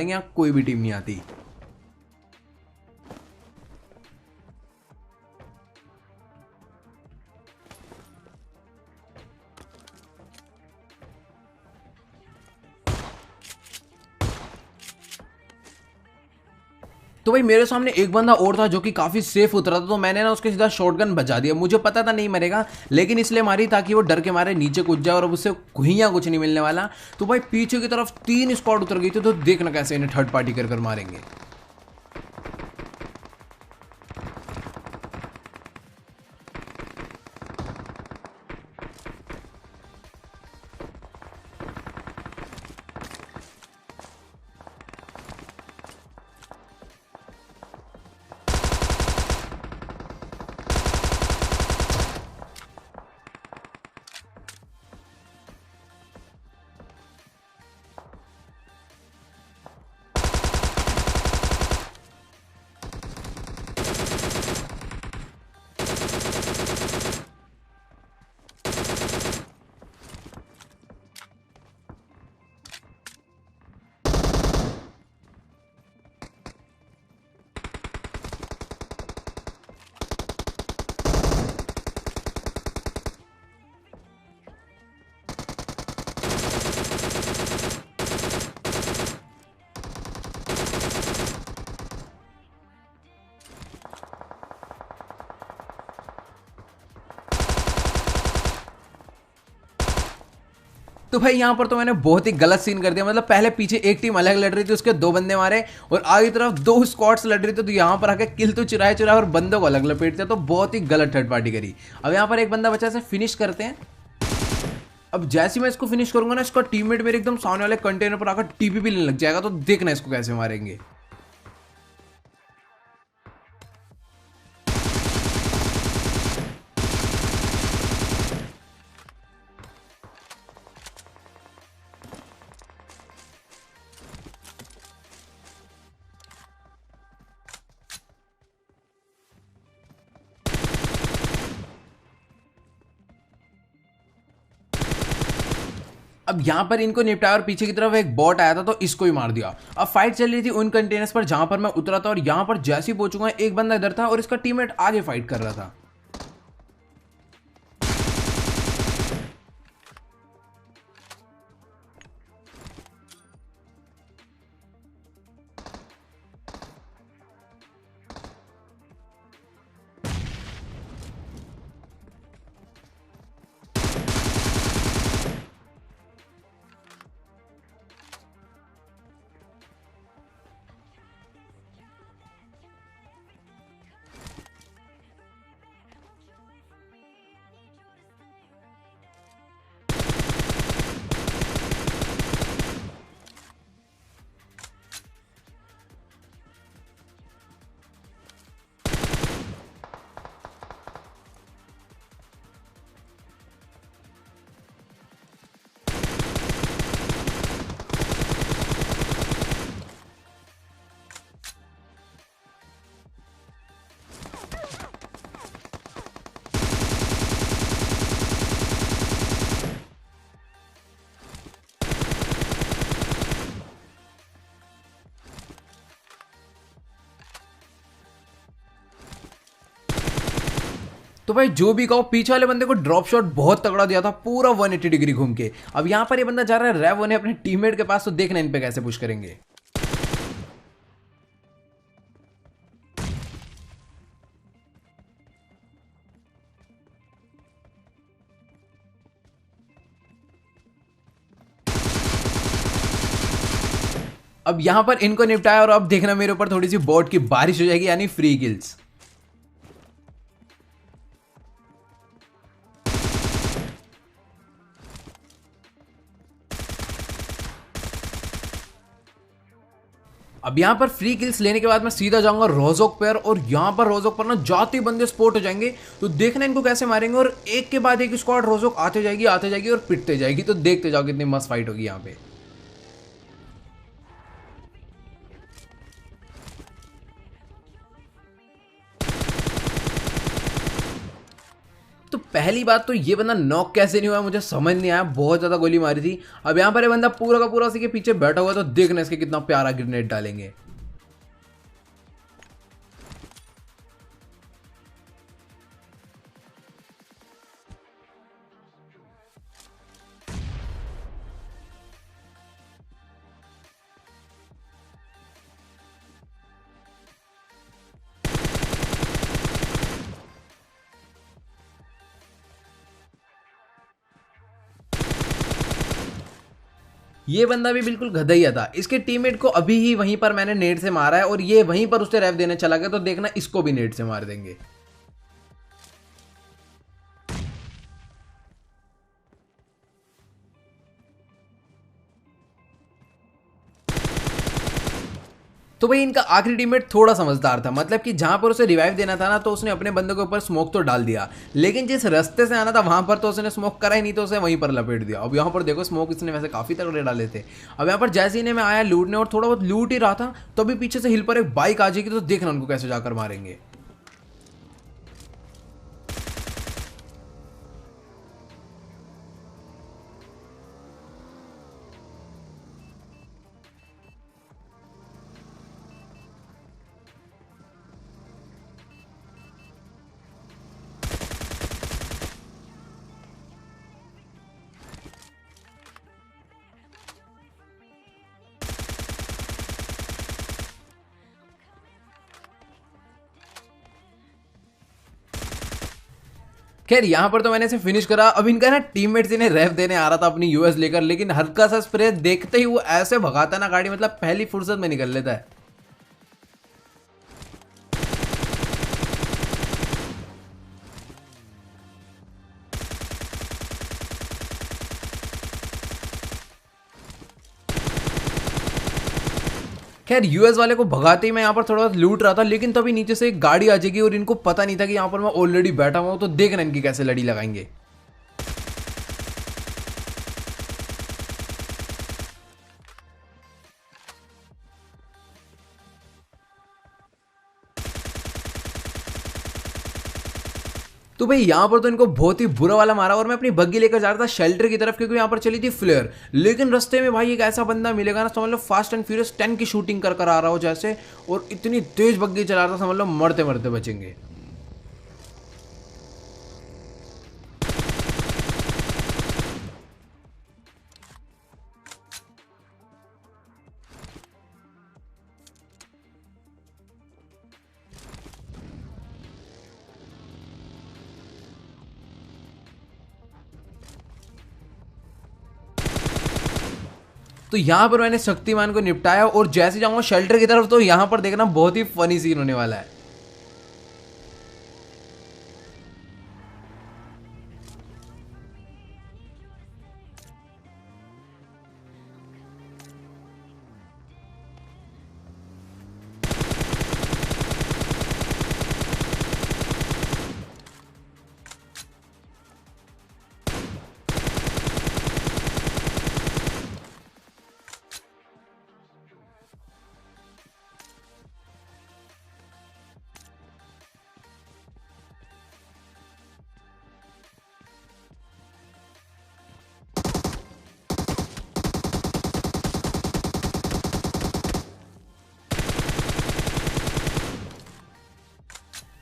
यहाँ कोई भी टीम नहीं आती। तो भाई मेरे सामने एक बंदा और था जो कि काफी सेफ उतरा था, तो मैंने ना उसके सीधा शॉटगन बजा दिया। मुझे पता था नहीं मरेगा, लेकिन इसलिए मारी ताकि वो डर के मारे नीचे कूद जाए और अब उससे कुहियां कुछ नहीं मिलने वाला। तो भाई पीछे की तरफ 3 स्क्वाड उतर गई थी, तो देखना कैसे इन्हें थर्ड पार्टी कर मारेंगे। तो भाई यहाँ पर तो मैंने बहुत ही गलत सीन कर दिया। मतलब पहले पीछे एक टीम अलग लड़ रही थी, उसके 2 बंदे मारे, और आगे तरफ 2 स्क्वाड्स लड़ रही थी, तो यहाँ पर आके किल तो चुराए और बंदों को अलग लपेटते, तो बहुत ही गलत थर्ड पार्टी करी। अब यहाँ पर एक बंदा बचा, से फिनिश करते हैं। अब जैसे मैं इसको फिनिश करूंगा ना, इसका टीममेट मेरे एकदम सामने वाले कंटेनर पर आकर टीपी भी लेने लग जाएगा, तो देखना इसको कैसे मारेंगे। अब यहां पर इनको निपटाया और पीछे की तरफ एक बॉट आया था, तो इसको ही मार दिया। अब फाइट चल रही थी उन कंटेनर्स पर जहां पर मैं उतरा था, और यहां पर जैसे ही पहुंचूंगा एक बंदा इधर था और इसका टीममेट आगे फाइट कर रहा था। तो भाई जो भी कहो, पीछे वाले बंदे को ड्रॉप शॉट बहुत तगड़ा दिया था, पूरा 180 डिग्री घूम के। अब यहां पर ये बंदा जा रहा है रैव होने अपने टीममेट के पास, तो देखना इन पे कैसे पुश करेंगे। अब यहां पर इनको निपटाया, और अब देखना मेरे ऊपर थोड़ी सी बॉट की बारिश हो जाएगी, यानी फ्री किल्स। अब यहां पर फ्री किल्स लेने के बाद मैं सीधा जाऊंगा रोजोक पर, और यहां पर रोजोक पर ना जाते बंदे स्पोर्ट हो जाएंगे, तो देखना इनको कैसे मारेंगे। और एक के बाद एक स्क्वाड रोजोक आते जाएगी और पिटते जाएगी, तो देखते जाओ कितनी मस्त फाइट होगी यहां पे। तो पहली बात तो ये बंदा नॉक कैसे नहीं हुआ मुझे समझ नहीं आया, बहुत ज्यादा गोली मारी थी। अब यहाँ पर ये बंदा पूरा का पूरा उसी के पीछे बैठा हुआ, तो देखना इसके कितना प्यारा ग्रेनेड डालेंगे। ये बंदा भी बिल्कुल गधैया था, इसके टीममेट को अभी ही वहीं पर मैंने नेट से मारा है और ये वहीं पर उससे रेव देने चला गया, तो देखना इसको भी नेट से मार देंगे। तो भाई इनका आखिरी टीममेट थोड़ा समझदार था, मतलब कि जहां पर उसे रिवाइव देना था ना, तो उसने अपने बंदे के ऊपर स्मोक तो डाल दिया, लेकिन जिस रास्ते से आना था वहां पर तो उसने स्मोक करा ही नहीं, तो उसे वहीं पर लपेट दिया। अब यहाँ पर देखो स्मोक इसने वैसे काफी तगड़े डाले थे। अब यहाँ पर जैसे ही मैं आया लूटने और थोड़ा बहुत लूट ही रहा था, तो अभी पीछे से हिल पर एक बाइक आ जाएगी, तो देखना उनको कैसे जाकर मारेंगे। खैर यहाँ पर तो मैंने इसे फिनिश करा। अब इनका ना टीममेट्स इन्हें रेव देने आ रहा था अपनी यूएस लेकर, लेकिन हल्का सा स्प्रे देखते ही वो ऐसे भगाता ना गाड़ी, मतलब पहली फुर्सत में निकल लेता है। खैर यूएस वाले को भगाते ही मैं यहाँ पर थोड़ा लूट रहा था, लेकिन तभी नीचे से एक गाड़ी आ जाएगी और इनको पता नहीं था कि यहाँ पर मैं ऑलरेडी बैठा हुआ हूँ, तो देखना इनकी कैसे लड़ी लगाएंगे। तो भाई यहाँ पर तो इनको बहुत ही बुरा वाला मारा और मैं अपनी बग्गी लेकर जा रहा था शेल्टर की तरफ, क्योंकि यहाँ पर चली थी फ्लेयर। लेकिन रास्ते में भाई एक ऐसा बंदा मिलेगा ना, समझ लो फास्ट एंड फ्यूरियस 10 की शूटिंग कर आ रहा हो जैसे, और इतनी तेज बग्गी चला रहा था, समझ लो मरते मरते बचेंगे। तो यहाँ पर मैंने शक्तिमान को निपटाया और जैसे जाऊंगा शेल्टर की तरफ, तो यहाँ पर देखना बहुत ही फनी सीन होने वाला है।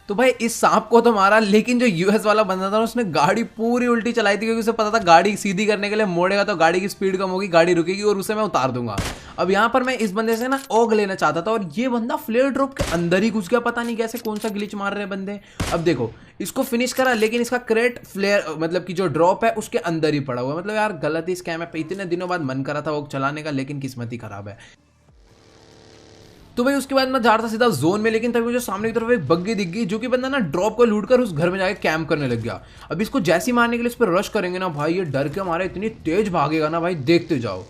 तो भाई इस सांप को तो मारा, लेकिन जो यूएस वाला बंदा था उसने गाड़ी पूरी उल्टी चलाई थी, क्योंकि उसे पता था गाड़ी सीधी करने के लिए मोड़ेगा तो गाड़ी की स्पीड कम होगी, गाड़ी रुकेगी और उसे मैं उतार दूंगा। अब यहाँ पर मैं इस बंदे से ना ओग लेना चाहता था, और ये बंदा फ्लेयर ड्रॉप के अंदर ही घुस गया, पता नहीं कैसे, कौन सा ग्लिच मार रहे हैं बंदे। अब देखो इसको फिनिश करा, लेकिन इसका क्रेट फ्लेयर मतलब कि जो ड्रॉप है उसके अंदर ही पड़ा हुआ है। मतलब यार गलत ही स्कैम है, इतने दिनों बाद मन करा था ओग चलाने का, लेकिन किस्मत ही खराब है। तो भाई उसके बाद मैं जा रहा था सीधा जोन में, लेकिन तभी मुझे सामने की तरफ एक बग्गी दिख गई, जो कि बंदा ना ड्रॉप को लूट कर उस घर में जाके कैंप करने लग गया। अब इसको जैसे ही मारने के लिए इस पर रश करेंगे ना भाई, ये डर के हमारे इतनी तेज भागेगा ना भाई, देखते जाओ।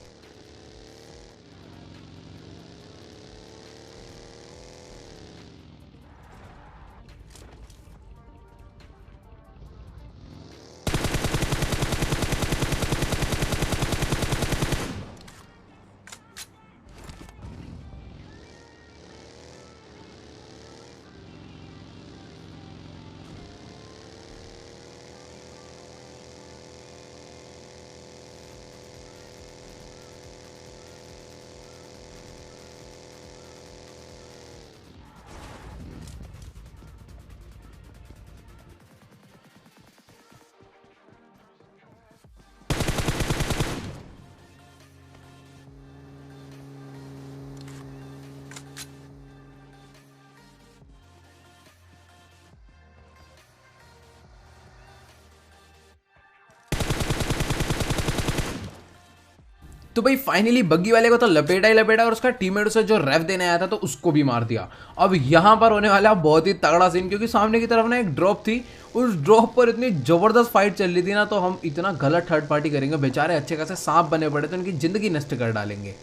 तो भाई फाइनली बग्गी वाले को तो लपेटा ही लपेटा और उसका टीममेट उसे जो रेव देने आया था तो उसको भी मार दिया। अब यहाँ पर होने वाला बहुत ही तगड़ा सीन, क्योंकि सामने की तरफ ना एक ड्रॉप थी, उस ड्रॉप पर इतनी जबरदस्त फाइट चल रही थी ना, तो हम इतना गलत थर्ड पार्टी करेंगे, बेचारे अच्छे खासे सांप बने पड़े तो उनकी जिंदगी नष्ट कर डालेंगे।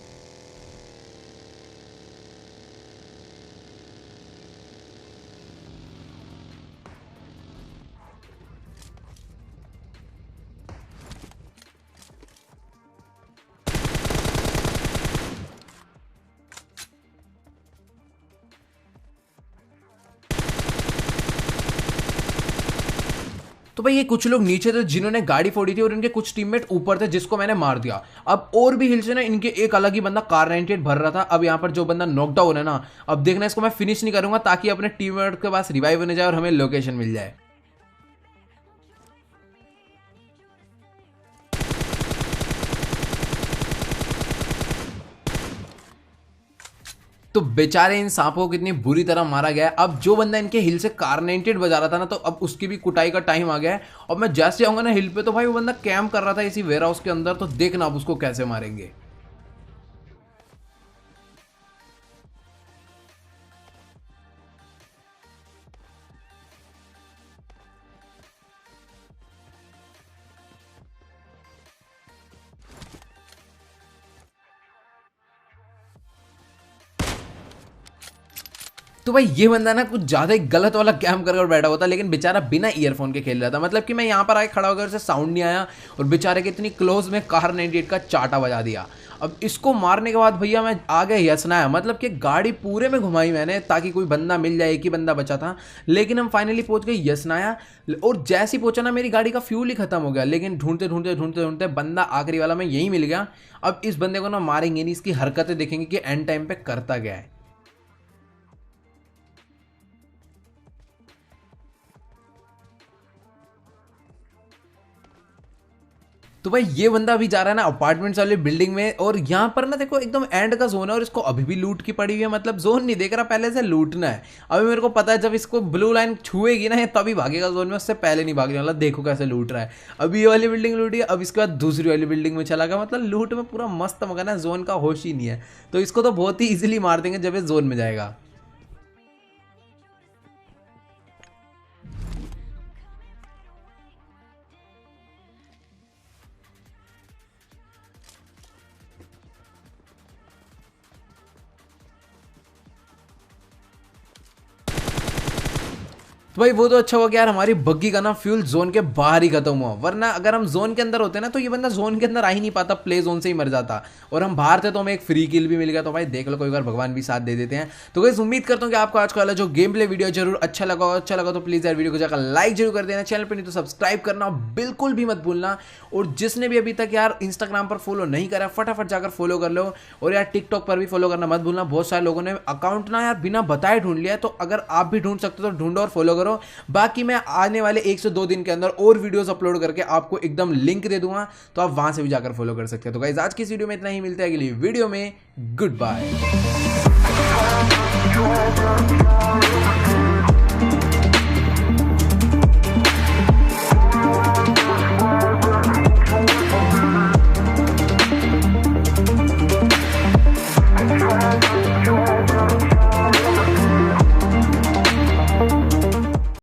तो भाई ये कुछ लोग नीचे थे जिन्होंने गाड़ी फोड़ी थी और इनके कुछ टीममेट ऊपर थे जिसको मैंने मार दिया। अब और भी हिल से ना इनके एक अलग ही बंदा कार 98 भर रहा था। अब यहाँ पर जो बंदा नॉकडाउन है ना, अब देखना इसको मैं फिनिश नहीं करूंगा ताकि अपने टीममेट के पास रिवाइव होने जाए और हमें लोकेशन मिल जाए। तो बेचारे इन सांपों को कितनी बुरी तरह मारा गया है। अब जो बंदा इनके हिल से कार 98 बजा रहा था ना, तो अब उसकी भी कुटाई का टाइम आ गया है। और मैं जैसे आऊंगा ना हिल पे, तो भाई वो बंदा कैंप कर रहा था इसी वेयर हाउस के अंदर, तो देखना अब उसको कैसे मारेंगे। तो भाई ये बंदा ना कुछ ज्यादा ही गलत वाला कैम कर बैठा हुआ था, लेकिन बेचारा बिना ईयरफोन के खेल रहा था। मतलब कि मैं यहाँ पर आके खड़ा होकर उसे साउंड नहीं आया और बेचारे के इतनी क्लोज में कार 98 का चाटा बजा दिया। अब इसको मारने के बाद भैया मैं आगे यसनाया, मतलब कि गाड़ी पूरे में घुमाई मैंने ताकि कोई बंदा मिल जाए, एक ही बंदा बचा था। लेकिन हम फाइनली पहुंच गए यसनाया, और जैसे ही पहुंचा ना मेरी गाड़ी का फ्यूल ही खत्म हो गया। लेकिन ढूंढते ढूंढते ढूंढते ढूंढते बंदा आखिरी वाला में यही मिल गया। अब इस बंदे को ना मारेंगे नहीं, इसकी हरकतें देखेंगे कि एंड टाइम पे करता गया है। तो भाई ये बंदा अभी जा रहा है ना अपार्टमेंट्स वाली बिल्डिंग में, और यहाँ पर ना देखो एकदम एंड का जोन है और इसको अभी भी लूट की पड़ी हुई है। मतलब जोन नहीं देख रहा, पहले से लूटना है। अभी मेरे को पता है जब इसको ब्लू लाइन छुएगी ना तभी भागेगा जोन में, उससे पहले नहीं भागने वाला। देखो कैसे लूट रहा है। अभी ये वाली बिल्डिंग लूटी है, अब इसके बाद दूसरी वाली बिल्डिंग में चला गया। मतलब लूट में पूरा मस्त मगन है, जोन का होश ही नहीं है। तो इसको तो बहुत ही ईजिली मार देंगे जब ये जोन में जाएगा। तो भाई वो तो अच्छा हुआ कि यार हमारी बग्गी का ना फ्यूल जोन के बाहर ही खत्म हुआ, वरना अगर हम जोन के अंदर होते ना तो ये बंदा जोन के अंदर आ ही नहीं पाता, प्ले जोन से ही मर जाता। और हम बाहर थे तो हमें एक फ्री किल भी मिल गया। तो भाई देख लो, कोई बार भगवान भी साथ दे देते हैं। तो गाइस उम्मीद करता हूँ कि आपको आज का वाला जो गेम प्ले वीडियो जरूर अच्छा लगा हो। अच्छा लगा तो प्लीज यार वीडियो को जाकर लाइक जरूर कर देना, चैनल पर नहीं तो सब्सक्राइब करना बिल्कुल भी मत भूलना। और जिसने भी अभी तक यार इंस्टाग्राम पर फॉलो नहीं करा, फटाफट जाकर फॉलो कर लो। और यार टिकटॉक पर भी फॉलो करना मत भूलना। बहुत सारे लोगों ने अकाउंट ना यार बिना बताए ढूंढ लिया है, तो अगर आप भी ढूंढ सकते हो तो ढूंढो और फॉलो करो। बाकी मैं आने वाले 1 से 2 दिन के अंदर और वीडियोस अपलोड करके आपको एकदम लिंक दे दूंगा, तो आप वहां से भी जाकर फॉलो कर सकते हैं। तो गाइस आज की इस वीडियो में इतना ही, मिलते हैं अगली वीडियो में। Good bye.